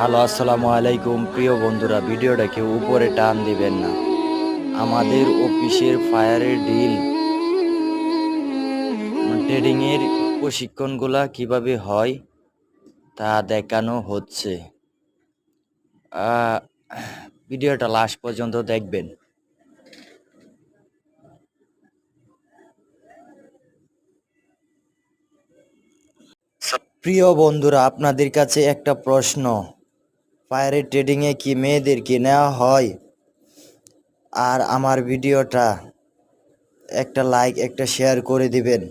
Hello, আসসালামু আলাইকুম প্রিয় বন্ধুরা। ভিডিওটা কেউ উপরে টান দিবেন না। আমাদের অফিসের ফায়ারের ডিল ট্রেডিং এর প্রশিক্ষণগুলা কিভাবে হয় তা দেখানো হচ্ছে। আহ, ভিডিওটা লাস্ট পর্যন্ত দেখবেন। প্রিয় বন্ধুরা, আপনাদের কাছে একটা প্রশ্ন, ফায়ারের ট্রেডিং এ কি মেয়েদেরকে নেওয়া হয়? আর আমার ভিডিওটা একটা লাইক একটা শেয়ার করে দিবেন।